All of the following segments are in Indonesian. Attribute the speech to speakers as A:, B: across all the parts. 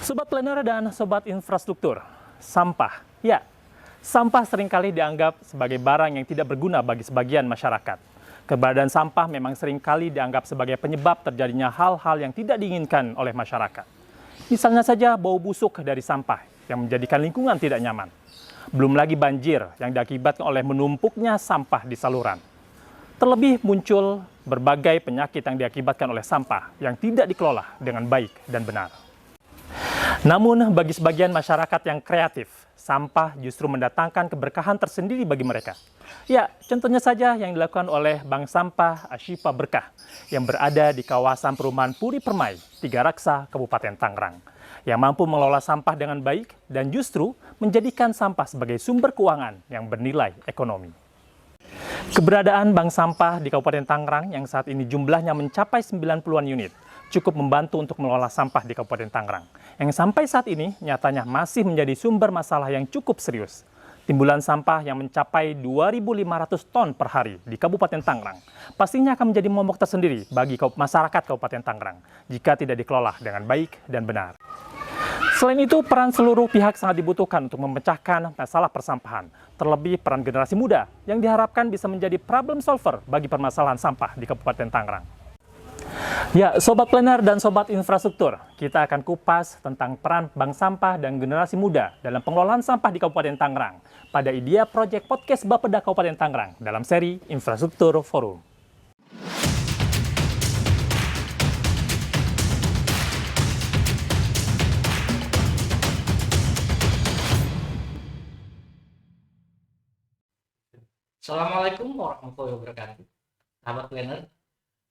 A: Sobat Planner dan Sobat Infrastruktur, sampah. Ya, sampah seringkali dianggap sebagai barang yang tidak berguna bagi sebagian masyarakat. Keberadaan sampah memang seringkali dianggap sebagai penyebab terjadinya hal-hal yang tidak diinginkan oleh masyarakat. Misalnya saja bau busuk dari sampah yang menjadikan lingkungan tidak nyaman. Belum lagi banjir yang diakibatkan oleh menumpuknya sampah di saluran. Terlebih muncul berbagai penyakit yang diakibatkan oleh sampah yang tidak dikelola dengan baik dan benar. Namun bagi sebagian masyarakat yang kreatif, sampah justru mendatangkan keberkahan tersendiri bagi mereka. Ya, contohnya saja yang dilakukan oleh Bank Sampah Ashifa Berkah yang berada di kawasan perumahan Puri Permai, Tiga Raksa, Kabupaten Tangerang, yang mampu mengelola sampah dengan baik dan justru menjadikan sampah sebagai sumber keuangan yang bernilai ekonomi. Keberadaan bank sampah di Kabupaten Tangerang yang saat ini jumlahnya mencapai 90-an unit cukup membantu untuk mengelola sampah di Kabupaten Tangerang, yang sampai saat ini nyatanya masih menjadi sumber masalah yang cukup serius. Timbulan sampah yang mencapai 2.500 ton per hari di Kabupaten Tangerang pastinya akan menjadi momok tersendiri bagi masyarakat Kabupaten Tangerang jika tidak dikelola dengan baik dan benar. Selain itu, peran seluruh pihak sangat dibutuhkan untuk memecahkan masalah persampahan, terlebih peran generasi muda yang diharapkan bisa menjadi problem solver bagi permasalahan sampah di Kabupaten Tangerang. Ya, Sobat Planner dan Sobat Infrastruktur, kita akan kupas tentang peran Bank Sampah dan generasi muda dalam pengelolaan sampah di Kabupaten Tangerang pada Idea Project Podcast Bapeda Kabupaten Tangerang dalam seri Infrastruktur Forum.
B: Assalamualaikum warahmatullahi wabarakatuh. Sahabat Planner,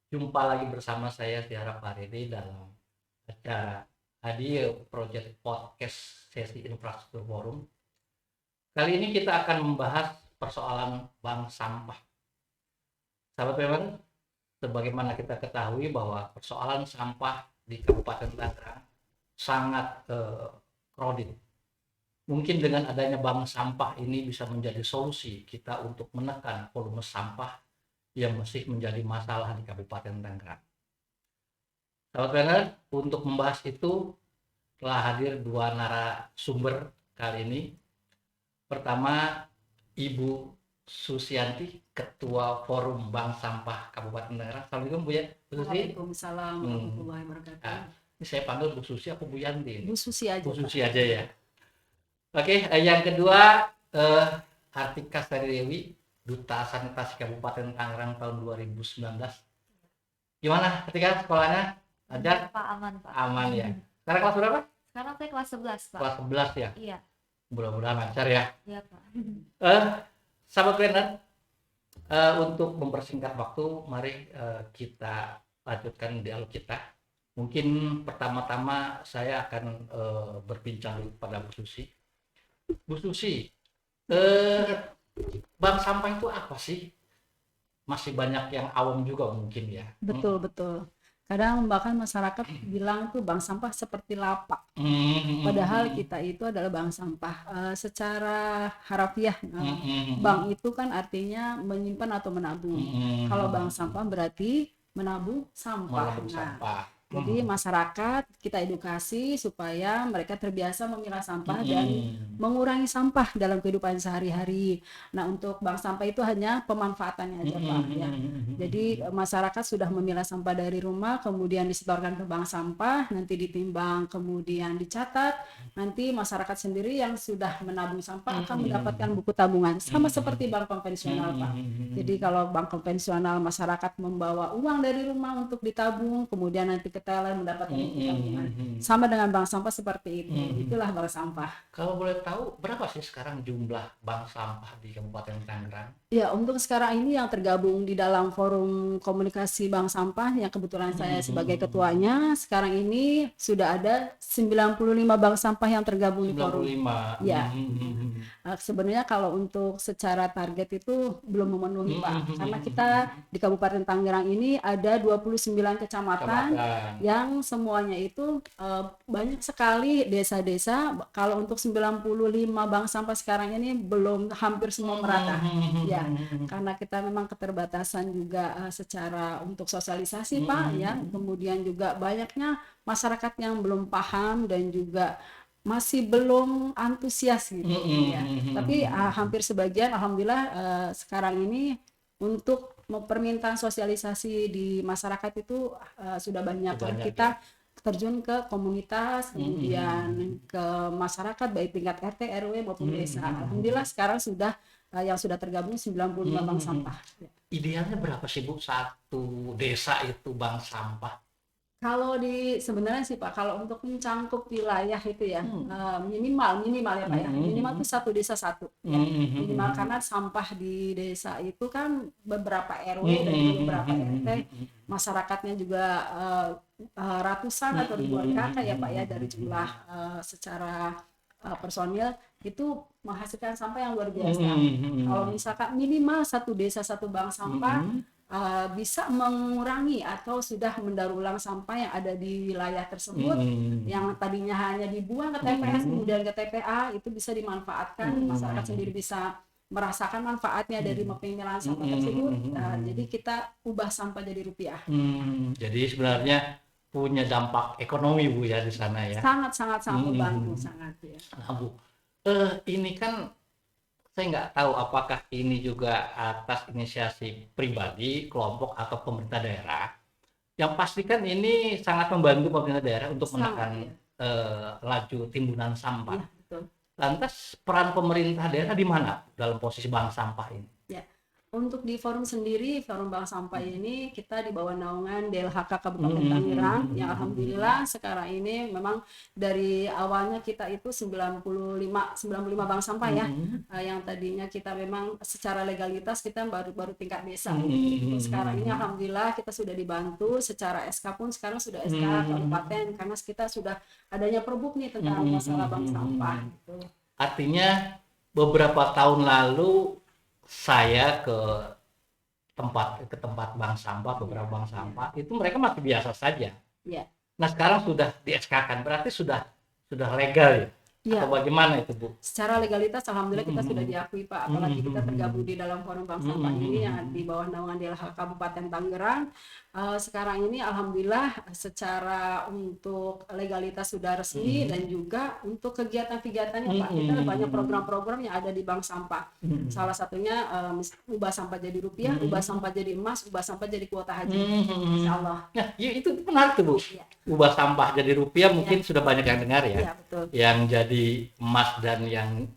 B: jumpa lagi bersama saya Tiara Parede dalam acara Idea Project Podcast sesi Infrastruktur Forum. Kali ini kita akan membahas persoalan bank sampah. Sahabat Planner, sebagaimana kita ketahui bahwa persoalan sampah di Kabupaten Tangerang sangat crowded. Mungkin dengan adanya bank sampah ini bisa menjadi solusi kita untuk menekan volume sampah yang masih menjadi masalah di Kabupaten Tangerang. Sahabat Planner, untuk membahas itu telah hadir dua narasumber kali ini. Pertama, Ibu Susianti, Ketua Forum Bank Sampah Kabupaten Tangerang. Assalamualaikum Bu ya.
C: Waalaikumsalam warahmatullahi wabarakatuh.
B: Ini saya panggil Bu Susi apa Bu Yanti?
C: Bu Susi aja.
B: Bu Susi aja ya. Oke, yang kedua Artika Sari Dewi, Duta Sanitasi Kabupaten Tangerang tahun 2019. Gimana Artika sekolahnya? Ajar?
D: Pak, aman Pak.
B: Aman ya. Sekarang kelas berapa?
D: Sekarang saya kelas 11 Pak.
B: Kelas 11 ya.
D: Iya.
B: Mudah-mudahan lancar ya.
D: Iya Pak.
B: Sahabat Planner, untuk mempersingkat waktu, mari kita lanjutkan dialog kita. Mungkin pertama-tama saya akan berbincang dulu pada Bu Susi. Bu Susi, bank sampah itu apa sih? Masih banyak yang awam juga mungkin ya.
C: Betul. Kadang bahkan masyarakat bilang tuh bank sampah seperti lapak. Padahal kita itu adalah bank sampah. Secara harafiah, bank itu kan artinya menyimpan atau menabung. Kalau bank sampah berarti menabung sampah. Jadi masyarakat kita edukasi supaya mereka terbiasa memilah sampah dan mengurangi sampah dalam kehidupan sehari-hari. Nah, untuk bank sampah itu hanya pemanfaatannya aja Pak ya. Jadi masyarakat sudah memilah sampah dari rumah, kemudian disetorkan ke bank sampah, nanti ditimbang, kemudian dicatat. Nanti masyarakat sendiri yang sudah menabung sampah akan mendapatkan buku tabungan, sama seperti bank konvensional Pak. Jadi kalau bank konvensional masyarakat membawa uang dari rumah untuk ditabung, kemudian nanti ke teller mendapatkan tabungan. Sama dengan bank sampah seperti itu. Itulah bank sampah.
B: Kalau boleh tahu berapa sih sekarang jumlah bank sampah di Kabupaten Tangerang?
C: Ya, untuk sekarang ini yang tergabung di dalam forum komunikasi bank sampah yang kebetulan saya sebagai ketuanya, sekarang ini sudah ada 95 bank sampah yang tergabung di forum.
B: 95.
C: Ya. Sebenarnya kalau untuk secara target itu belum memenuhi Pak. Karena kita di Kabupaten Tangerang ini ada 29 kecamatan yang semuanya itu banyak sekali desa-desa. Kalau untuk 95 bank sampah sekarang ini belum hampir semua merata. Ya, karena kita memang keterbatasan juga secara untuk sosialisasi Pak ya. Kemudian juga banyaknya masyarakat yang belum paham dan juga masih belum antusias gitu ya. Tapi hampir sebagian alhamdulillah sekarang ini untuk permintaan sosialisasi di masyarakat itu sudah banyak. Kita terjun ke komunitas, kemudian ke masyarakat baik tingkat RT, RW maupun desa. Alhamdulillah sekarang sudah yang sudah tergabung 95 bank sampah.
B: Idealnya berapa sih Bu satu desa itu bank sampah?
C: Kalau sebenarnya sih Pak, kalau untuk mencangkup wilayah itu ya minimal ya Pak ya, minimal itu satu desa satu ya. Minimal karena sampah di desa itu kan beberapa RW dan juga beberapa RT, masyarakatnya juga ratusan atau ribuan kakak ya Pak ya, dari jumlah secara personil itu menghasilkan sampah yang luar biasa. Kalau misalkan minimal satu desa satu bank sampah bisa mengurangi atau sudah mendaur ulang sampah yang ada di wilayah tersebut, yang tadinya hanya dibuang ke TPS kemudian ke TPA, itu bisa dimanfaatkan, masyarakat sendiri bisa merasakan manfaatnya dari pemilahan sampah tersebut. Jadi kita ubah sampah jadi rupiah.
B: Jadi sebenarnya punya dampak ekonomi Bu ya di sana ya.
C: Sangat membantu sangat ya.
B: Nah, Bu, ini kan saya nggak tahu apakah ini juga atas inisiasi pribadi, kelompok, atau pemerintah daerah. Yang pasti kan ini sangat membantu pemerintah daerah untuk menekan laju timbunan sampah.
C: Ya, betul.
B: Lantas peran pemerintah daerah di mana dalam posisi bank sampah ini?
C: Ya. Untuk di forum sendiri, forum bank sampah ini kita di bawah naungan DLHK Kabupaten Tangerang, yang alhamdulillah sekarang ini memang dari awalnya kita itu 95 bank sampah ya, yang tadinya kita memang secara legalitas kita baru tingkat desa. Sekarang ini alhamdulillah kita sudah dibantu secara SK pun sekarang sudah SK kabupaten, karena kita sudah adanya perbuk nih tentang masalah bank sampah gitu.
B: Artinya beberapa tahun lalu saya ke tempat bank sampah, beberapa bank sampah itu mereka masih biasa saja.
C: Ya.
B: Nah sekarang sudah di SK-kan, berarti sudah legal ya?
C: Ya.
B: Atau bagaimana itu Bu?
C: Secara legalitas alhamdulillah kita sudah diakui Pak, apalagi kita tergabung di dalam forum bank sampah ini yang di bawah naungan DLH Kabupaten Tangerang. Sekarang ini alhamdulillah secara untuk legalitas sudah resmi, dan juga untuk kegiatan-kegiatannya Pak, kita ada banyak program-program yang ada di bank sampah. Salah satunya ubah sampah jadi rupiah, ubah sampah jadi emas, ubah sampah jadi kuota haji. Insyaallah.
B: Nah, ya, itu menarik tuh Bu.
C: Ya.
B: Ubah sampah jadi rupiah mungkin sudah banyak yang dengar ya.
C: Iya, betul.
B: Yang jadi emas dan yang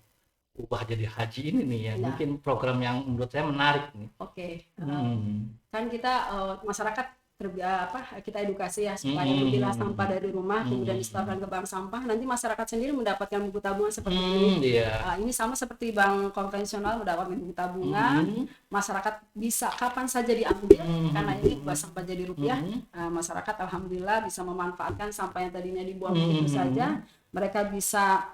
B: ubah jadi haji ini nih yang mungkin program yang menurut saya menarik nih.
C: Oke. Kan kita masyarakat kita edukasi ya supaya memilah sampah dari rumah kemudian disetorkan ke bank sampah, nanti masyarakat sendiri mendapatkan buku tabungan seperti ini. Ini sama seperti bank konvensional mendapatkan buku tabungan, masyarakat bisa kapan saja diambil karena ini ubah sampah jadi rupiah. Masyarakat alhamdulillah bisa memanfaatkan sampah yang tadinya dibuang begitu saja, mereka bisa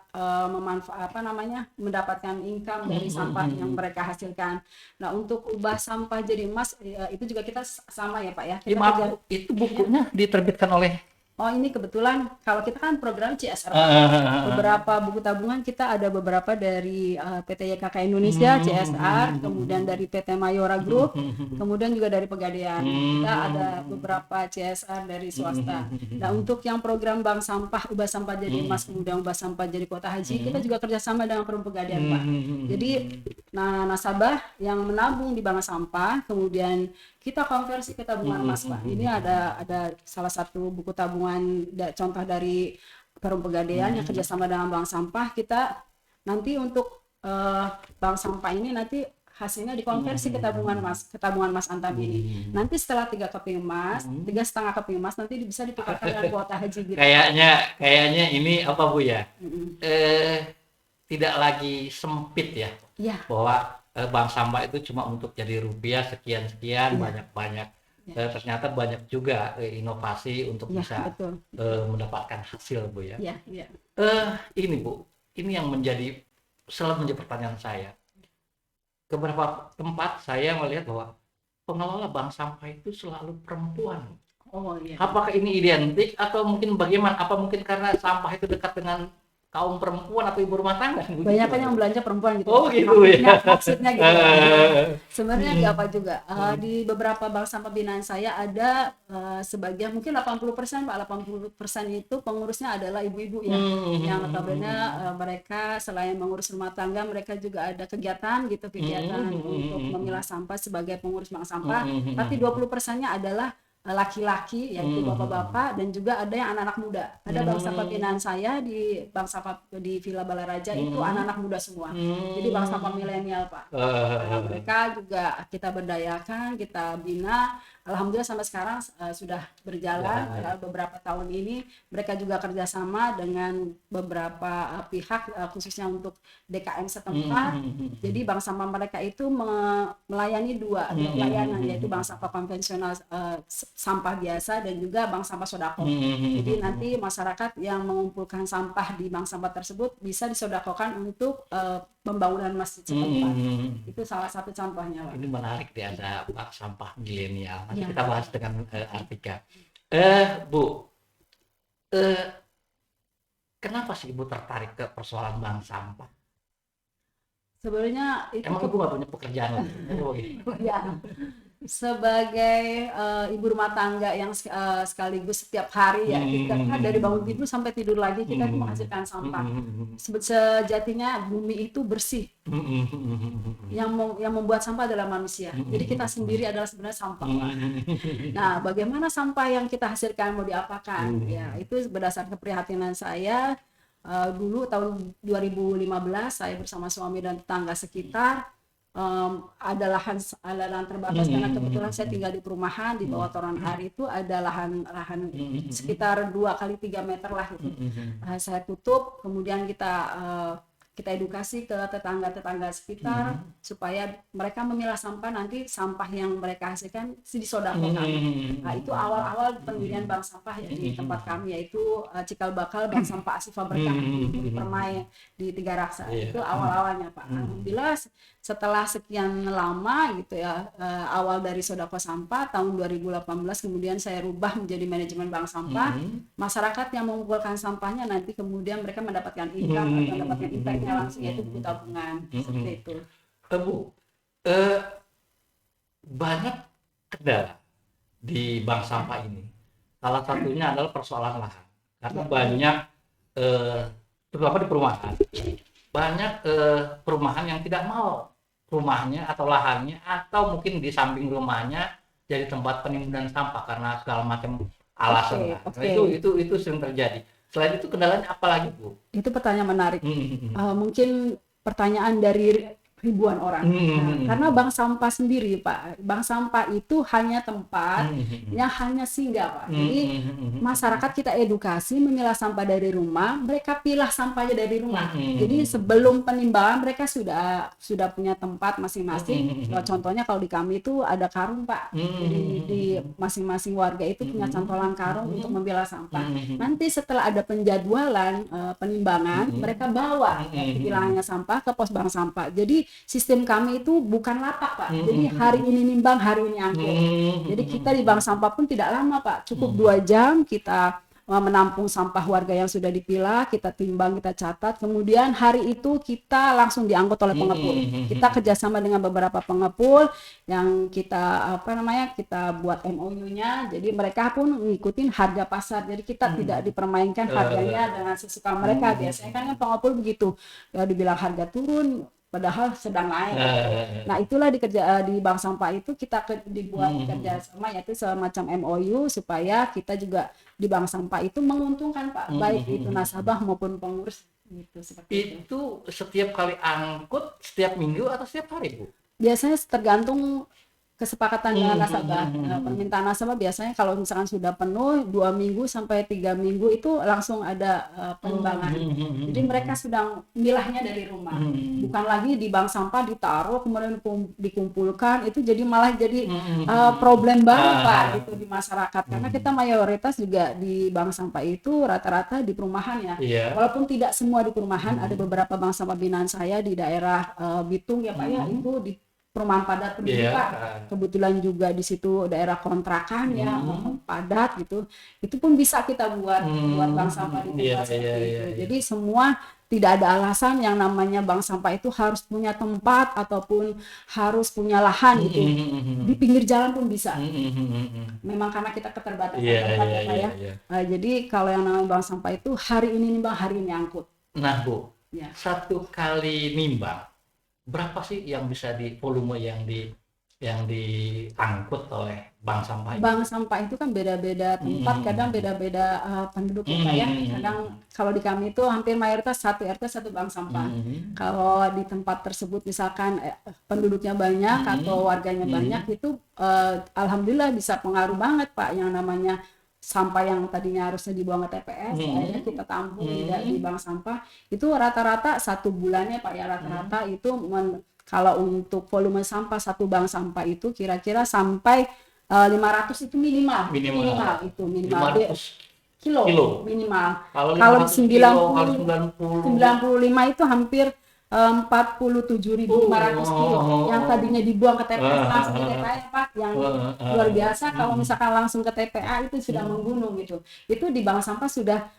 C: mendapatkan income dari sampah yang mereka hasilkan. Nah, untuk ubah sampah jadi emas itu juga kita sama ya Pak ya.
B: Itu bukunya diterbitkan oleh
C: ini kebetulan kalau kita kan program CSR. Beberapa buku tabungan kita ada beberapa dari PT YKK Indonesia CSR, kemudian dari PT Mayora Group, kemudian juga dari Pegadaian. Kita ada beberapa CSR dari swasta. Nah, untuk yang program bank sampah, ubah sampah jadi emas, kemudian ubah sampah jadi kuota haji, kita juga kerjasama dengan Perum Pegadaian Pak. Jadi nasabah yang menabung di bank sampah, kemudian kita konversi ke tabungan emas Pak. Ini ada salah satu buku tabungan contoh dari Perum Pegadaian yang kerjasama dengan bank sampah. Kita nanti untuk bank sampah ini nanti hasilnya dikonversi ke tabungan emas Antam ini. Nanti setelah 3 keping emas, 3,5 keping emas nanti bisa ditukarkan dengan kuota haji gitu.
B: Kayaknya ini apa Bu ya? Tidak lagi sempit ya.
C: Iya.
B: Bahwa bank sampah itu cuma untuk jadi rupiah sekian-sekian, banyak-banyak. Ternyata banyak juga inovasi untuk bisa mendapatkan hasil Bu ya.
C: Iya.
B: Ini Bu, ini yang selalu menjadi pertanyaan saya. Ke beberapa tempat saya melihat bahwa pengelola bank sampah itu selalu perempuan.
C: Oh iya.
B: Apakah ini identik atau mungkin bagaimana? Apa mungkin karena sampah itu dekat dengan kaum perempuan atau ibu rumah tangga?
C: Banyak kan yang belanja perempuan gitu.
B: Oh gitu
C: Maksudnya gitu. Sebenarnya nggak apa juga. Di beberapa bank sampah binaan saya ada sebagian mungkin 80% Pak, 80% itu pengurusnya adalah ibu-ibu ya. Yang notabene mereka selain mengurus rumah tangga, mereka juga ada kegiatan gitu, kegiatan untuk memilah sampah sebagai pengurus bank sampah. Tapi 20%-nya adalah laki-laki yaitu bapak-bapak, dan juga ada yang anak-anak muda. Ada bank sampah binaan saya di bank sampah di Villa Balaraja itu anak-anak muda semua. Jadi bank sampah milenial Pak. Mereka juga kita berdayakan, kita bina. Alhamdulillah sampai sekarang sudah berjalan beberapa tahun ini. Mereka juga kerjasama dengan beberapa pihak khususnya untuk DKM setempat. Jadi bank sampah mereka itu melayani dua layanan, yaitu bank sampah konvensional sampah biasa dan juga bank sampah sodako. Jadi nanti masyarakat yang mengumpulkan sampah di bank sampah tersebut bisa disodakokan untuk pembangunan masjid setempat. Itu salah satu contohnya Pak.
B: Ini menarik ya, ada Pak sampah milenial. Nanti
C: Ya.
B: kita bahas dengan Artika. Bu, kenapa sih Ibu tertarik ke persoalan bank sampah?
C: Sebenarnya itu
B: Emang Ibu nggak punya pekerjaan lain? Oh, gitu.
C: ya, sebagai ibu rumah tangga yang sekaligus setiap hari ya, kita kan dari bangun tidur sampai tidur lagi kita tuh menghasilkan sampah. Sejatinya bumi itu bersih. Yang membuat sampah adalah manusia. Jadi kita sendiri adalah sebenarnya sampah. Nah, bagaimana sampah yang kita hasilkan mau diapakan? Ya, itu berdasarkan keprihatinan saya. Dulu tahun 2015 saya bersama suami dan tetangga sekitar ada lahan terbatas karena kebetulan saya tinggal di perumahan di bawah toran air, itu ada lahan sekitar 2x3 meter lah itu. Saya tutup, kemudian kita edukasi ke tetangga-tetangga sekitar supaya mereka memilah sampah, nanti sampah yang mereka hasilkan disodakokan. Nah, itu awal-awal pendirian bank sampah ya di tempat kami, yaitu Cikal Bakal Bank Sampah Asifah Berkah di Permai di Tiga Raksa. Itu awal-awalnya Pak. Alhamdulillah setelah sekian lama gitu ya, awal dari sodako sampah tahun 2018 kemudian saya rubah menjadi manajemen bank sampah. Masyarakat yang mengumpulkan sampahnya nanti kemudian mereka mendapatkan income atau mendapatkan impact langsung, yaitu buku tabungan. Seperti itu.
B: Bu, banyak kendala di bank sampah ini. Salah satunya adalah persoalan lahan. Karena banyak, terutama di perumahan, banyak perumahan yang tidak mau rumahnya atau lahannya atau mungkin di samping rumahnya jadi tempat penimbunan sampah karena segala macam alasan. Itu sering terjadi. Selain itu kendalanya apa lagi Bu?
C: Itu pertanyaan menarik. Mungkin pertanyaan dari ribuan orang. Karena bank sampah sendiri Pak, bank sampah itu hanya tempat yang hanya singgah Pak. Jadi masyarakat kita edukasi memilah sampah dari rumah, mereka pilah sampahnya dari rumah. Jadi sebelum penimbangan mereka sudah punya tempat masing-masing. Contohnya kalau di kami itu ada karung Pak. Jadi di masing-masing warga itu punya cantolan karung untuk memilah sampah. Nanti setelah ada penjadwalan penimbangan, mereka bawa pilahnya sampah ke pos bank sampah. Jadi sistem kami itu bukan lapak Pak. Jadi hari ini nimbang, hari ini angkut. Jadi kita di bank sampah pun tidak lama Pak. Cukup 2 jam kita menampung sampah warga yang sudah dipilah, kita timbang, kita catat, kemudian hari itu kita langsung diangkut oleh pengepul. Kita kerjasama dengan beberapa pengepul yang kita kita buat MOU-nya, jadi mereka pun ngikutin harga pasar, jadi kita tidak dipermainkan harganya dengan sesuka mereka. Biasanya kan pengepul begitu, ya dibilang harga turun padahal sedang naik. Nah, itulah di bank sampah itu kita dibuat kerjasama, yaitu semacam MOU supaya kita juga di bank sampah itu menguntungkan Pak, baik itu nasabah maupun pengurus gitu, seperti
B: itu. Setiap kali angkut setiap minggu atau setiap hari Bu?
C: Biasanya tergantung kesepakatan dengan nasabah. Permintaan nasabah biasanya kalau misalkan sudah penuh 2 minggu sampai 3 minggu itu langsung ada penimbangan. Jadi mereka sudah milahnya dari rumah, bukan lagi di bank sampah ditaruh kemudian dikumpulkan. Itu jadi malah jadi problem baru Pak gitu di masyarakat, karena kita mayoritas juga di bank sampah itu rata-rata di perumahan ya. Walaupun tidak semua di perumahan, ada beberapa bank sampah binaan saya di daerah Bitung ya Pak ya, itu di perumahan padat penduduk, Pak. Kebetulan juga di situ daerah kontrakan ya, padat gitu. Itu pun bisa kita buat bank sampah di tempat seperti itu. Jadi semua tidak ada alasan yang namanya bank sampah itu harus punya tempat ataupun harus punya lahan gitu. Di pinggir jalan pun bisa. Memang karena kita keterbatasan tempat ya Pak ya. Jadi kalau yang namanya bank sampah itu hari ini nimbang, hari ini angkut.
B: Nah Bu, satu kali nimbang berapa sih yang bisa di volume yang diangkut oleh bank sampah ini?
C: Bank sampah itu kan beda-beda tempat, kadang beda-beda penduduk Pak ya. Kadang kalau di kami itu hampir mayoritas satu RT satu bank sampah. Kalau di tempat tersebut misalkan penduduknya banyak atau warganya banyak, itu alhamdulillah bisa pengaruh banget Pak, yang namanya sampah yang tadinya harusnya dibuang ke TPS, akhirnya kita tampung di bank sampah. Itu rata-rata satu bulannya Pak ya, rata-rata itu kalau untuk volume sampah satu bank sampah itu kira-kira sampai 500 itu minimal itu minimal
B: 500
C: kilo minimal.
B: Kalau
C: 95 itu hampir 47.500 kilo yang tadinya dibuang ke TPS langsung ke TPA ya Pak, yang luar biasa. Kalau misalkan langsung ke TPA itu sudah menggunung gitu. Itu di bank sampah sudah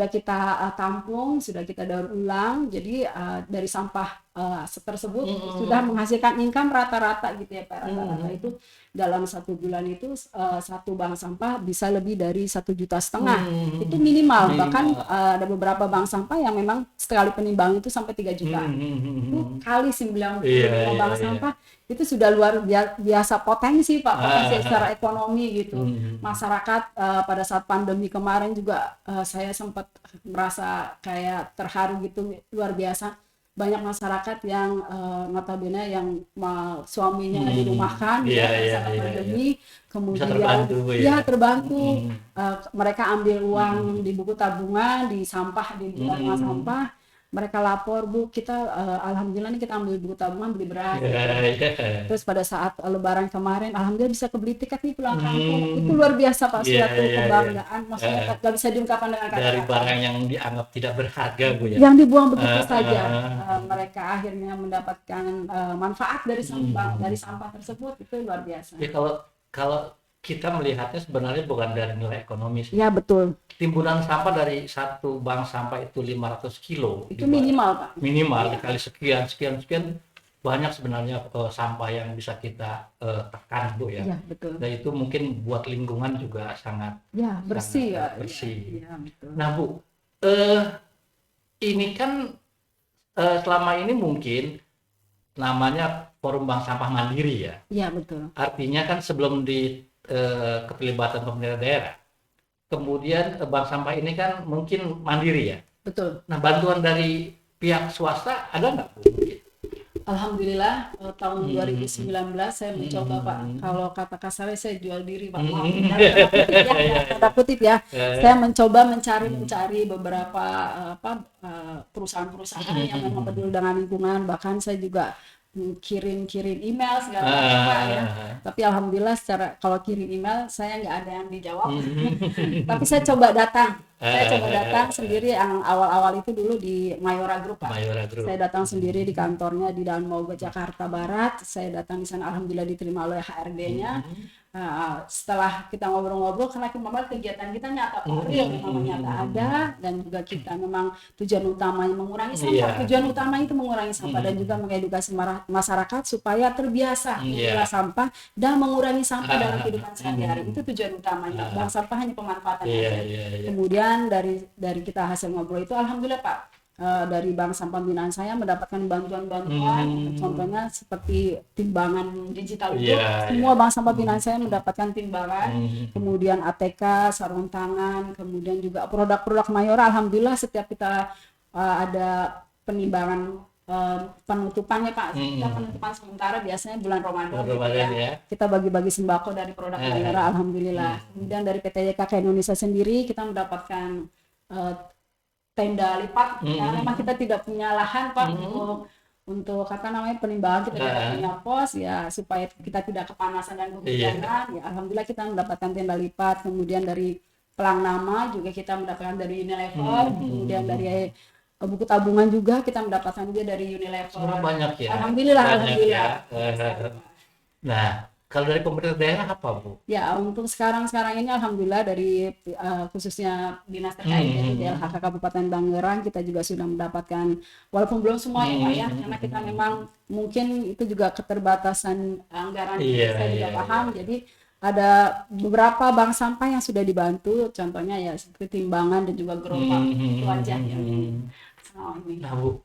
C: kita tampung, sudah kita daur ulang. Jadi dari sampah tersebut sudah menghasilkan income rata-rata gitu ya Pak. Rata-rata itu dalam satu bulan itu satu bank sampah bisa lebih dari 1,5 juta. Itu minimal. Bahkan ada beberapa bank sampah yang memang sekali penimbangan itu sampai 3 juta. Itu kali 90 bank sampah itu sudah luar biasa potensi Pak, potensi secara ekonomi gitu. Masyarakat pada saat pandemi kemarin juga saya sempat merasa kayak terharu gitu, luar biasa. Banyak masyarakat yang notabene yang suaminya dirumahkan saat pandemi, kemudian terbantu. Mereka ambil uang di buku tabungan, di sampah, di rumah sampah. Mereka lapor, Bu, kita alhamdulillah nih kita ambil buku tabungan, beli beras. Terus pada saat lebaran kemarin, alhamdulillah bisa kebeli tiket nih pulang kampung. Itu luar biasa Pak, suatu kebanggaan. Maksudnya gak bisa diungkapkan dengan kata-kata.
B: Dari barang yang dianggap tidak berharga, Bu ya.
C: Yang dibuang begitu saja. Mereka akhirnya mendapatkan manfaat dari sampah tersebut, itu luar biasa.
B: Ya kalau kita melihatnya sebenarnya bukan dari nilai ekonomis.
C: Ya betul.
B: Timbunan sampah dari satu bank sampah itu 500 kilo.
C: Itu minimal Pak.
B: Minimal dikali sekian banyak sebenarnya sampah yang bisa kita tekan Bu ya.
C: Iya betul.
B: Dan itu mungkin buat lingkungan juga sangat
C: bersih ya.
B: Bersih.
C: Ya, betul.
B: Nah Bu, ini kan selama ini mungkin namanya Forum Bank Sampah Mandiri ya.
C: Iya betul.
B: Artinya kan sebelum keterlibatan pemerintah daerah, kemudian bank sampah ini kan mungkin mandiri ya.
C: Betul.
B: Nah bantuan dari pihak swasta ada nggak Bu?
C: Alhamdulillah tahun 2019 saya mencoba Pak, kalau kata kasarnya saya jual diri Pak, kata kutip ya, saya mencoba mencari beberapa perusahaan-perusahaan yang memang peduli dengan lingkungan. Bahkan saya juga kirim email segala macam Pak ya. Tapi alhamdulillah kalau kirim email saya nggak ada yang dijawab. Tapi saya coba datang sendiri. Yang awal-awal itu dulu di Mayora Group Pak. Saya datang sendiri di kantornya di Daan Mogot Jakarta Barat. Saya datang di sana, alhamdulillah diterima oleh HRD-nya. Setelah kita ngobrol-ngobrol, karena memang kegiatan kita nyata real, memang nyata ada, dan juga kita memang tujuan utamanya mengurangi sampah. Tujuan utama itu mengurangi sampah dan juga mengedukasi masyarakat supaya terbiasa mengolah sampah dan mengurangi sampah dalam kehidupan sehari-hari. Itu tujuan utamanya. Bank sampah hanya pemanfaatan saja. Kemudian dari kita hasil ngobrol itu, alhamdulillah Pak, dari bank sampah binaan saya mendapatkan bantuan-bantuan, contohnya seperti timbangan digital itu. Semua bank sampah binaan saya mendapatkan timbangan, kemudian ATK, sarung tangan, kemudian juga produk-produk Mayora. Alhamdulillah setiap kita ada penimbangan penutupannya Pak, kita penutupan sementara biasanya bulan Ramadan gitu ya. Kita bagi-bagi sembako dari produk Mayora, alhamdulillah. Kemudian dari PT YKK Indonesia sendiri kita mendapatkan tenda lipat, karena memang kita tidak punya lahan Pak untuk penimbangan, kita tidak punya pos ya, supaya kita tidak kepanasan dan kehujanan. Ya alhamdulillah kita mendapatkan tenda lipat. Kemudian dari pelang nama juga kita mendapatkan dari Unilever, kemudian dari buku tabungan juga kita mendapatkan juga dari Unilever.
B: Sebenarnya banyak ya.
C: Alhamdulillah,
B: Banyak
C: alhamdulillah.
B: ya. Nah, kalau dari pemerintah daerah apa, Bu?
C: Ya, untuk sekarang ini alhamdulillah dari khususnya dinas terkait yaitu DLHK Kabupaten Tangerang, kita juga sudah mendapatkan, walaupun belum semua ya Pak ya, karena kita memang mungkin itu juga keterbatasan anggaran, saya juga paham. Jadi ada beberapa bank sampah yang sudah dibantu, contohnya ya seperti timbangan dan juga gerobak itu aja yang ini.
B: Nah, Bu,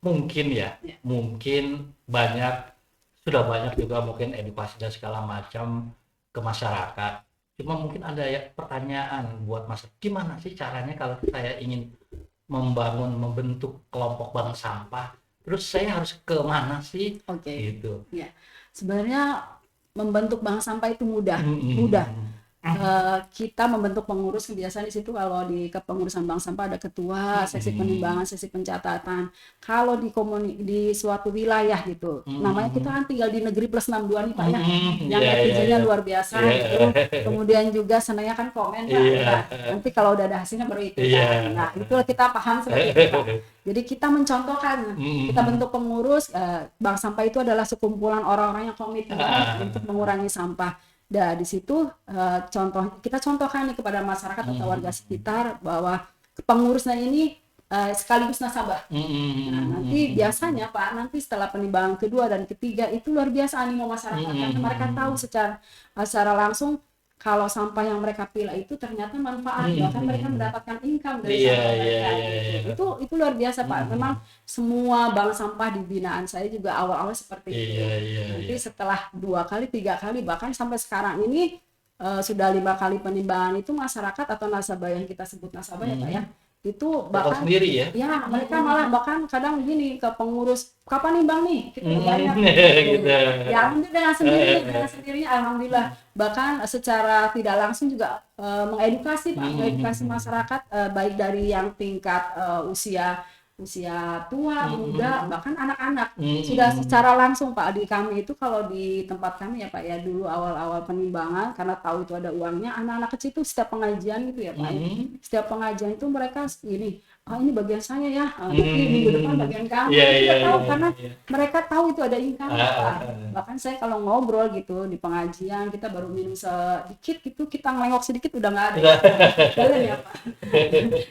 B: mungkin ya, mungkin sudah banyak juga mungkin edukasi dan segala macam ke masyarakat. Cuma mungkin ada ya pertanyaan buat gimana sih caranya kalau saya ingin membentuk kelompok bank sampah, terus saya harus ke mana sih? Gitu.
C: Ya, sebenarnya membentuk bank sampah itu mudah. Kita membentuk pengurus, kebiasaan di situ kalau di kepengurusan bank sampah ada ketua, sesi penimbangan, sesi pencatatan. Kalau di suatu wilayah gitu, namanya kita kan tinggal di negeri plus 62 nih Pak ya, yang netizennya luar biasa gitu. Kemudian juga senangnya kan komen Pak, nanti kalau udah ada hasilnya baru itu. Nah itu kita paham seperti itu Pak. Jadi kita mencontohkan, kita bentuk pengurus, bank sampah itu adalah sekumpulan orang-orang yang komitmen untuk mengurangi sampah. Nah, di situ kita contohkan nih kepada masyarakat atau warga sekitar bahwa pengurusnya ini sekaligus nasabah. Nah, nanti biasanya Pak, nanti setelah penimbangan kedua dan ketiga itu luar biasa animo masyarakat karena mereka tahu secara langsung kalau sampah yang mereka pilih itu ternyata manfaat, bahkan mereka mendapatkan income dari sampah mereka. Itu luar biasa Pak. Memang semua bank sampah di binaan saya juga awal-awal seperti itu. Nanti setelah 2 kali, 3 kali, bahkan sampai sekarang ini sudah 5 kali penimbangan itu masyarakat atau nasabah yang kita sebut nasabah ya Pak ya, itu bahkan
B: sendiri ya?
C: Ya mereka malah bahkan kadang gini ke pengurus, kapan nimbang nih kita banyak
B: gitu.
C: Ya mungkin dengan sendirinya alhamdulillah, bahkan secara tidak langsung juga mengedukasi Pak, mengedukasi masyarakat baik dari yang tingkat usia tua, muda, bahkan anak-anak sudah secara langsung Pak. Di kami itu kalau di tempat kami ya Pak ya, dulu awal-awal penimbangan karena tahu itu ada uangnya, anak-anak kecil itu setiap pengajian gitu ya Pak ya, setiap pengajian itu mereka ini bagian saya ya, nanti minggu depan bagian kamu. Tahu karena mereka tahu itu ada income Pak. Bahkan saya kalau ngobrol gitu di pengajian, kita baru minum sedikit gitu, kita ngelengok sedikit udah nggak ada. Kalian ya Pak.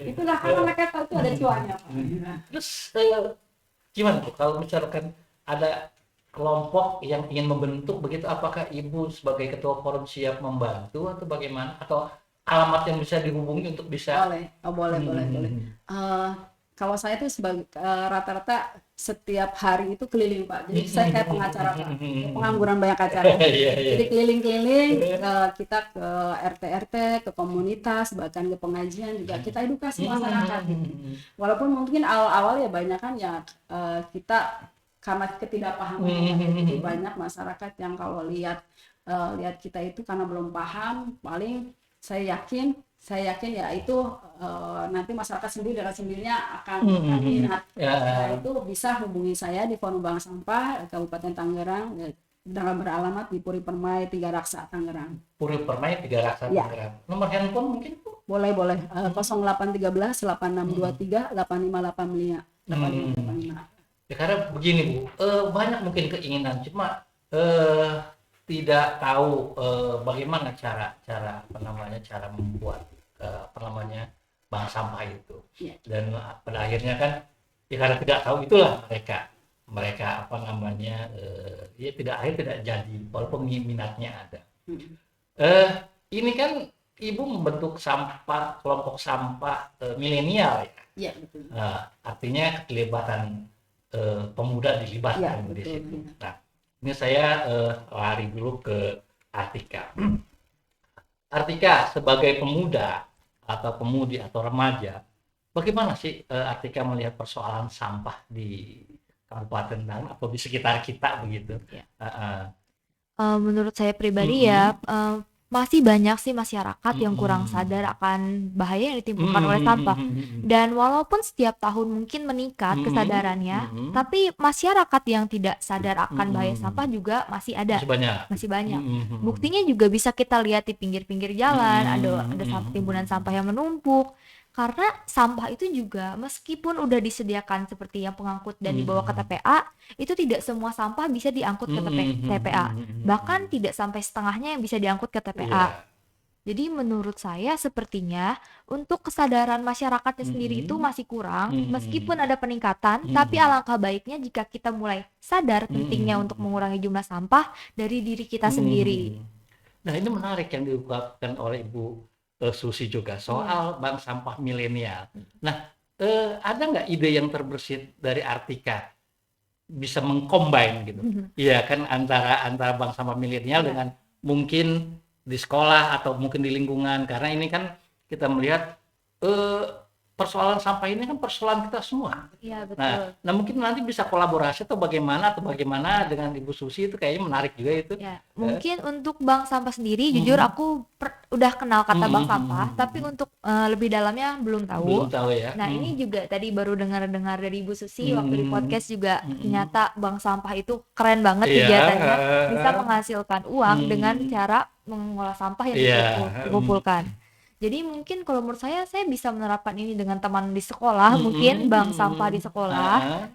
C: Itulah karena mereka tahu itu ada cuannya Pak.
B: Terus gimana tuh kalau misalkan ada kelompok yang ingin membentuk begitu, apakah Ibu sebagai ketua forum siap membantu atau bagaimana, atau alamat yang bisa dihubungi untuk bisa?
C: Boleh. Kalau saya tuh sebagai rata-rata setiap hari itu keliling Pak. Jadi saya kayak pengacara Pak, pengangguran banyak acara. Jadi keliling-keliling, kita ke RT-RT, ke komunitas, bahkan ke pengajian juga kita edukasi masyarakat. Walaupun mungkin awal-awal ya banyak kan ya kita karena ketidakpahaman, jadi banyak masyarakat yang kalau lihat kita itu karena belum paham, paling saya yakin ya itu nanti masyarakat sendiri dengan sendirinya akan minat. Itu bisa hubungi saya di Forum Bank Sampah Kabupaten Tangerang dengan beralamat di Puri Permai 3 Raksa Tangerang.
B: Puri Permai 3 Raksa Tangerang. Nomor handphone mungkin Bu?
C: Boleh 0813 8623 8585.
B: Ya karena begini Bu, banyak mungkin keinginan, cuma tidak tahu bagaimana cara membuat bank sampah itu. Dan pada akhirnya kan ya karena tidak tahu itulah mereka tidak jadi walaupun minatnya ada. Ini kan Ibu membentuk kelompok sampah milenial ya.
C: Iya betul.
B: Artinya keterlibatan pemuda dilibatkan di situ. Nah, ini saya lari dulu ke Artika. Artika sebagai pemuda atau pemudi atau remaja, bagaimana sih Artika melihat persoalan sampah di Kabupaten Tangerang atau di sekitar kita begitu?
D: Menurut saya pribadi masih banyak sih masyarakat yang kurang sadar akan bahaya yang ditimbulkan oleh sampah. Dan walaupun setiap tahun mungkin meningkat kesadarannya, tapi masyarakat yang tidak sadar akan bahaya sampah juga masih ada. Masih banyak. Buktinya juga bisa kita lihat di pinggir-pinggir jalan, ada timbunan sampah yang menumpuk. Karena sampah itu juga meskipun udah disediakan seperti yang pengangkut dan dibawa ke TPA, itu tidak semua sampah bisa diangkut ke TPA. Bahkan tidak sampai setengahnya yang bisa diangkut ke TPA. Jadi menurut saya sepertinya untuk kesadaran masyarakatnya sendiri itu masih kurang, meskipun ada peningkatan, tapi alangkah baiknya jika kita mulai sadar pentingnya untuk mengurangi jumlah sampah dari diri kita sendiri.
B: Nah, ini menarik yang diungkapkan oleh Ibu Susi juga soal bank sampah milenial. Nah, ada nggak ide yang terbersit dari Artika bisa mengcombine gitu? Iya kan antara bank sampah milenial dengan mungkin di sekolah atau mungkin di lingkungan, karena ini kan kita melihat persoalan sampah ini kan persoalan kita semua.
D: Iya, betul.
B: Nah mungkin nanti bisa kolaborasi atau bagaimana dengan Ibu Susi, itu kayaknya menarik juga itu.
D: Ya, mungkin untuk bank sampah sendiri, jujur aku udah kenal kata bank sampah, tapi untuk lebih dalamnya belum tahu.
B: Belum tahu ya.
D: Nah, ini juga tadi baru dengar dari Ibu Susi waktu di podcast juga, ternyata bank sampah itu keren banget kegiatannya, bisa menghasilkan uang dengan cara mengolah sampah yang dikumpulkan. Jadi mungkin kalau menurut saya bisa menerapkan ini dengan teman di sekolah, mungkin bank sampah di sekolah.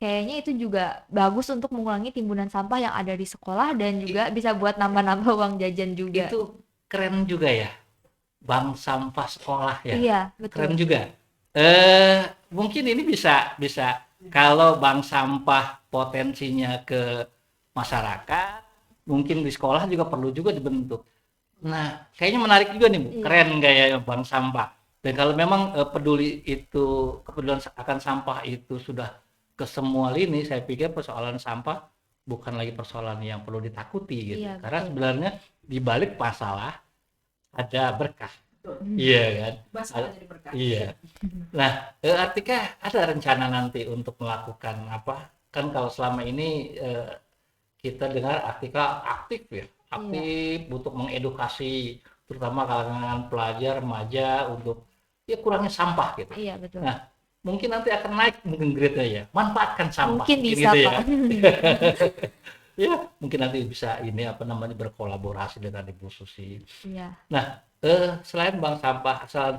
D: Kayaknya itu juga bagus untuk mengurangi timbunan sampah yang ada di sekolah dan juga bisa buat nambah-nambah uang jajan juga.
B: Itu keren juga ya, bank sampah sekolah ya.
D: Iya, betul.
B: Keren juga. Mungkin ini bisa kalau bank sampah potensinya ke masyarakat, mungkin di sekolah juga perlu juga dibentuk. Nah, kayaknya menarik juga nih Bu, keren kayak bank sampah. Dan kalau memang kepedulian akan sampah itu sudah ke semua lini, saya pikir persoalan sampah bukan lagi persoalan yang perlu ditakuti gitu. Karena sebenarnya di balik masalah ada berkah. Iya kan?
C: Jadi berkah.
B: Iya. Nah, Artika ada rencana nanti untuk melakukan apa? Kan kalau selama ini kita dengar Artika aktif ya, untuk mengedukasi terutama kalangan pelajar remaja untuk kurangnya sampah gitu.
D: Iya, betul.
B: Nah, mungkin nanti akan naik mungkin grade-nya ya, manfaatkan sampah.
D: Mungkin bisa
B: gitu
D: Pak.
B: Ya, mungkin nanti bisa berkolaborasi dengan Ibu Susi.
D: Iya.
B: Nah, selain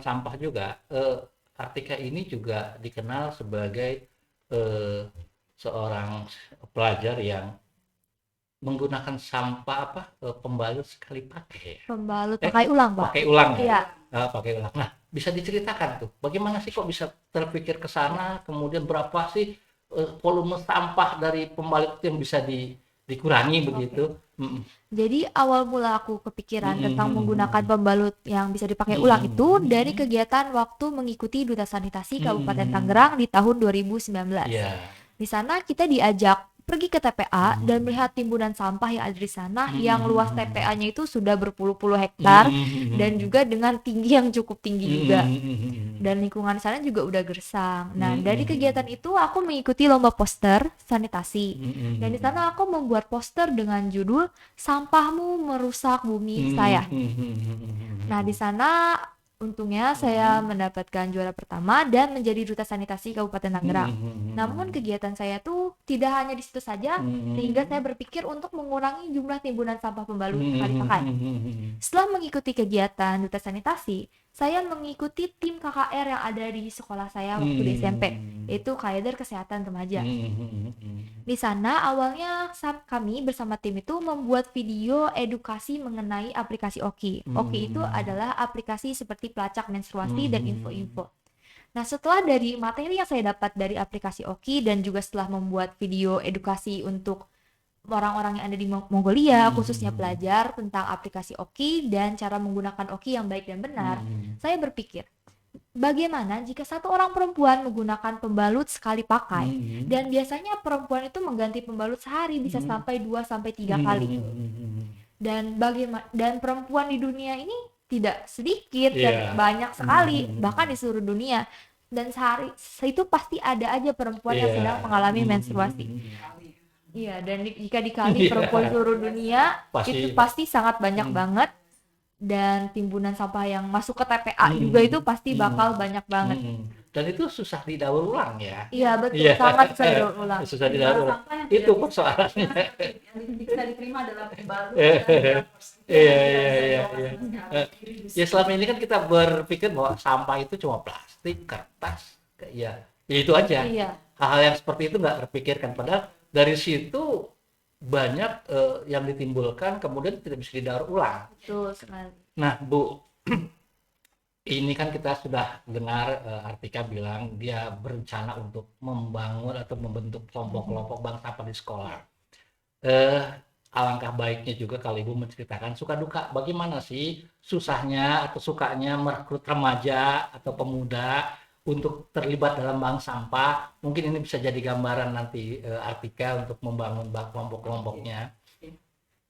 B: sampah juga, Artika ini juga dikenal sebagai seorang pelajar yang menggunakan sampah pembalut sekali pakai.
D: Pembalut pakai ulang, Pak.
B: Pakai ulang.
D: Iya.
B: Pakai ulang. Nah, bisa diceritakan tuh, bagaimana sih kok bisa terpikir ke sana, kemudian berapa sih volume sampah dari pembalut yang bisa dikurangi begitu?
D: Jadi awal mula aku kepikiran tentang menggunakan pembalut yang bisa dipakai ulang itu dari kegiatan waktu mengikuti Duta Sanitasi Kabupaten Tangerang di tahun 2019. Di sana kita diajak pergi ke TPA dan melihat timbunan sampah yang ada di sana, yang luas TPA-nya itu sudah berpuluh-puluh hektar dan juga dengan tinggi yang cukup tinggi juga. Dan lingkungan sana juga udah gersang. Nah, dari kegiatan itu aku mengikuti lomba poster sanitasi. Dan di sana aku membuat poster dengan judul "Sampahmu Merusak Bumi Saya". Nah, di sana untungnya saya mendapatkan juara pertama dan menjadi duta sanitasi Kabupaten Tangerang. Namun kegiatan saya tuh tidak hanya di situ saja, sehingga saya berpikir untuk mengurangi jumlah timbunan sampah pembalut sekali pakai. Setelah mengikuti kegiatan duta sanitasi, saya mengikuti tim KKR yang ada di sekolah saya waktu di SMP, yaitu Kaider Kesehatan Remaja. Di sana awalnya kami bersama tim itu membuat video edukasi mengenai aplikasi Oki. Oki itu adalah aplikasi seperti pelacak menstruasi dan info-info. Nah, setelah dari materi yang saya dapat dari aplikasi Oki dan juga setelah membuat video edukasi untuk orang-orang yang ada di Mongolia, khususnya pelajar tentang aplikasi Oki dan cara menggunakan Oki yang baik dan benar, saya berpikir, bagaimana jika satu orang perempuan menggunakan pembalut sekali pakai dan biasanya perempuan itu mengganti pembalut sehari bisa sampai 2-3 kali. Dan perempuan di dunia ini tidak sedikit dan banyak sekali, bahkan di seluruh dunia. Dan sehari itu pasti ada aja perempuan yang sedang mengalami menstruasi. Iya, dan jika dikali perempuan seluruh dunia, itu pasti sangat banyak banget. Dan timbunan sampah yang masuk ke TPA juga itu pasti bakal banyak banget.
B: Dan itu susah didaur ulang ya?
D: Iya, betul. Sangat susah didaur ulang.
B: Susah didaur ulang. Itu persoalannya.
C: Yang bisa diterima dalam baru
B: Iya. Ya selama ini kan kita berpikir bahwa sampah itu cuma plastik, kertas, ya itu aja.
C: Iya.
B: Hal-hal yang seperti itu nggak terpikirkan. Padahal dari situ banyak yang ditimbulkan kemudian tidak bisa didaur ulang.
D: Betul sekali.
B: Nah, Bu, ini kan kita sudah dengar Artika bilang dia berencana untuk membangun atau membentuk kelompok-kelompok bank sampah di sekolah. Alangkah baiknya juga kalau Ibu menceritakan suka duka bagaimana sih susahnya atau sukanya merekrut remaja atau pemuda untuk terlibat dalam bank sampah. Mungkin ini bisa jadi gambaran nanti Artika untuk membangun kelompok-kelompoknya.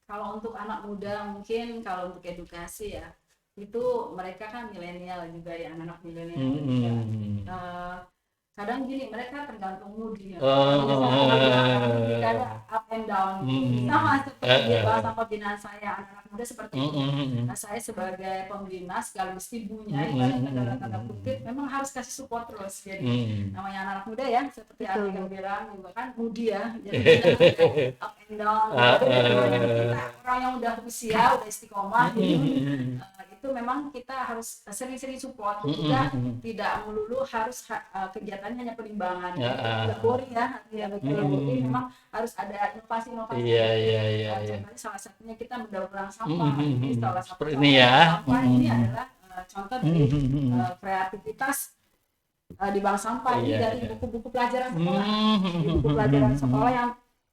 C: Kalau untuk anak muda mungkin kalau untuk edukasi ya itu mereka kan milenial juga ya, anak-anak milenial juga. Kadang gini mereka tergantung moodnya, ada up and down sama seperti bahasa pembinaan saya anak-anak muda seperti itu. Nah, saya sebagai pembina sekaligus ibunya dalam tanda kutip memang harus kasih support terus. Jadi namanya anak muda ya seperti Artika bilang juga kan moody ya, jadi up and down. Orang yang udah usia udah istiqomah itu memang kita harus sering-sering support juga, tidak melulu harus kegiatannya hanya penimbangan, tidak boring ya, betul. Memang harus ada inovasi-inovasi.
B: Iya.
C: Salah satunya kita mendaur ulang sampah. Ini salah satu
B: Seperti ini ya.
C: sampah ini adalah contoh dari kreativitas di bank sampah ini dari buku-buku pelajaran sekolah. Di buku pelajaran sekolah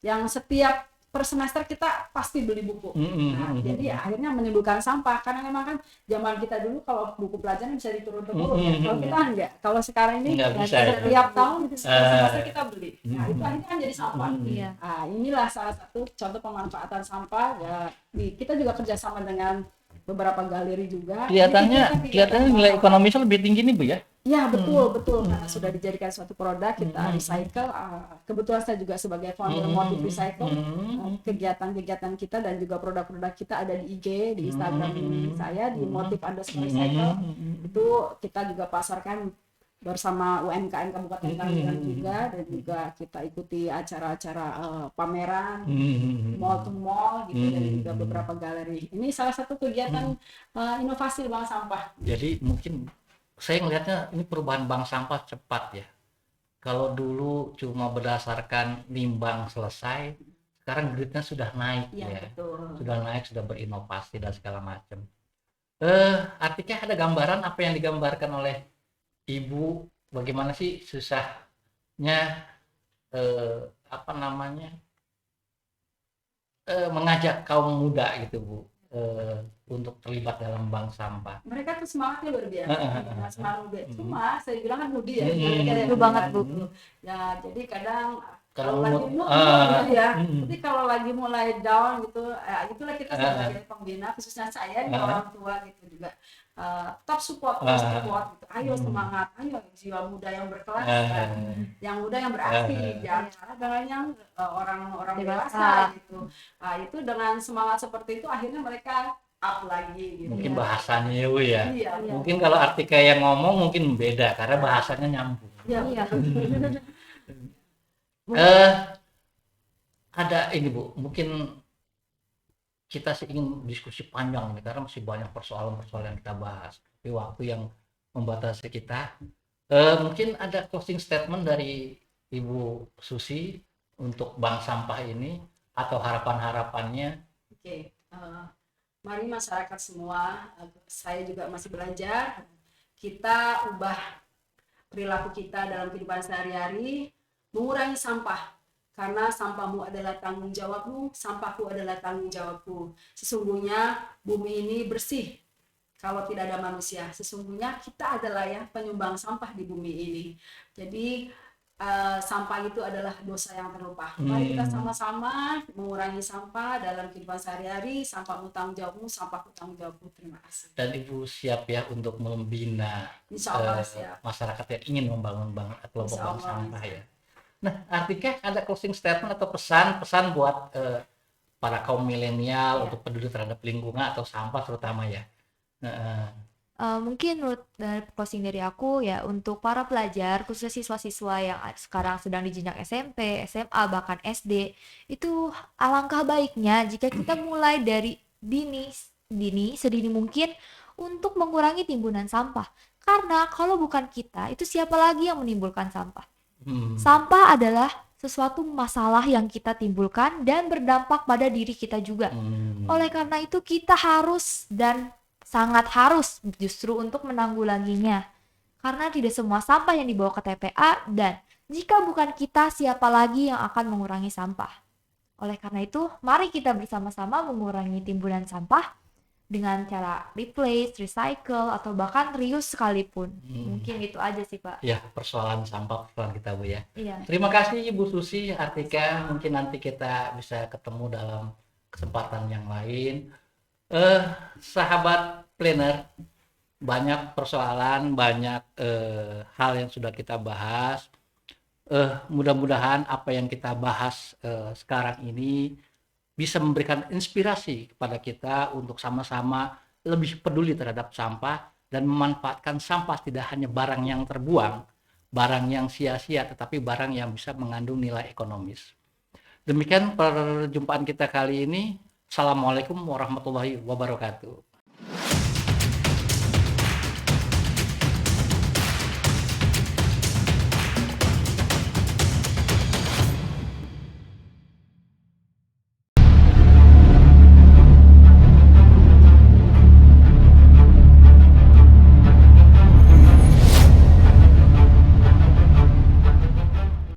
C: yang setiap per semester kita pasti beli buku. Nah, jadi akhirnya menimbulkan sampah karena memang kan zaman kita dulu kalau buku pelajaran bisa diturun temurun ya. Kalau kita enggak. Kalau sekarang ini setiap tahun semester kita beli. Nah, itu akhirnya kan jadi sampah. Nah, inilah salah satu contoh pemanfaatan sampah ya. Kita juga kerjasama dengan beberapa galeri juga.
B: Kelihatannya nilai ekonomisnya lebih tinggi nih Bu ya?
C: Ya betul karena sudah dijadikan suatu produk kita recycle. Kebetulan saya juga sebagai founder Motif Recycle. Kegiatan-kegiatan kita dan juga produk-produk kita ada di IG, di Instagram saya di Motif_Recycle. Itu kita juga pasarkan bersama UMKM Kabupaten Tangerang juga, dan juga kita ikuti acara-acara pameran mall to mall gitu, dan juga beberapa galeri. Ini salah satu kegiatan inovasi bank sampah.
B: Jadi mungkin saya melihatnya ini perubahan bank sampah cepat ya. Kalau dulu cuma berdasarkan nimbang selesai, sekarang gridnya sudah naik ya.
C: Betul.
B: Sudah naik, sudah berinovasi dan segala macam. Artinya ada gambaran apa yang digambarkan oleh Ibu, bagaimana sih susahnya mengajak kaum muda gitu Bu untuk terlibat dalam bank sampah.
C: Mereka tuh semangatnya luar biasa, semangat. Cuma saya bilang kan mudi ya,
D: Betul banget Bu.
C: Ya jadi kadang
B: Kalau
C: lagi mulai ya, tapi kalau lagi mulai down gitu, itulah kita sebagai pembina, khususnya saya, orang tua gitu juga, tetap support gitu. Ayo semangat, ayo jiwa muda yang berkelas, yang muda yang beraksi, jangan kalah dengan yang orang dewasa gitu. Itu dengan semangat seperti itu akhirnya mereka up lagi gitu.
B: Mungkin bahasanya ya Bu ya.
C: Iya.
B: Mungkin kalau Artika yang ngomong mungkin beda karena bahasanya nyambung.
C: Iya.
B: Ada ini Bu, mungkin kita sih ingin diskusi panjang nih karena masih banyak persoalan-persoalan yang kita bahas. Tapi waktu yang membatasi kita. Mungkin ada closing statement dari Ibu Susi untuk bank sampah ini atau harapan-harapannya.
C: Oke. Mari masyarakat semua, saya juga masih belajar, kita ubah perilaku kita dalam kehidupan sehari-hari, mengurangi sampah, karena sampahmu adalah tanggung jawabmu, sampahku adalah tanggung jawabku. Sesungguhnya bumi ini bersih kalau tidak ada manusia. Sesungguhnya kita adalah ya penyumbang sampah di bumi ini. Jadi sampah itu adalah dosa yang terlupa. Mari kita sama-sama mengurangi sampah dalam kehidupan sehari-hari. Sampahmu tanggung jawabmu, sampahku tanggung jawabku. Terima kasih.
B: Dan Ibu siap ya untuk membina masyarakat yang ingin membangun kelompok bank sampah ya. Nah, Artika ada closing statement atau pesan buat para kaum milenial untuk peduli terhadap lingkungan atau sampah terutama ya.
D: Mungkin menurut dari closing dari aku ya, untuk para pelajar khususnya siswa-siswa yang sekarang sedang di jenjang SMP, SMA, bahkan SD, itu alangkah baiknya jika kita mulai dari sedini mungkin untuk mengurangi timbunan sampah. Karena kalau bukan kita, itu siapa lagi yang menimbulkan sampah? Sampah adalah sesuatu masalah yang kita timbulkan dan berdampak pada diri kita juga. Oleh karena itu kita harus dan sangat harus justru untuk menanggulanginya. Karena tidak semua sampah yang dibawa ke TPA, dan jika bukan kita, siapa lagi yang akan mengurangi sampah? Oleh karena itu, mari kita bersama-sama mengurangi timbunan sampah dengan cara replace, recycle, atau bahkan reuse sekalipun. Mungkin itu aja sih, Pak.
B: Ya, persoalan sampah persoalan kita, Bu ya.
D: Iya.
B: Terima kasih Bu Susi, Artika. Mungkin nanti kita bisa ketemu dalam kesempatan yang lain. Sahabat planner, banyak persoalan, banyak hal yang sudah kita bahas. Mudah-mudahan apa yang kita bahas sekarang ini bisa memberikan inspirasi kepada kita untuk sama-sama lebih peduli terhadap sampah dan memanfaatkan sampah tidak hanya barang yang terbuang, barang yang sia-sia, tetapi barang yang bisa mengandung nilai ekonomis. Demikian perjumpaan kita kali ini. Assalamualaikum warahmatullahi wabarakatuh.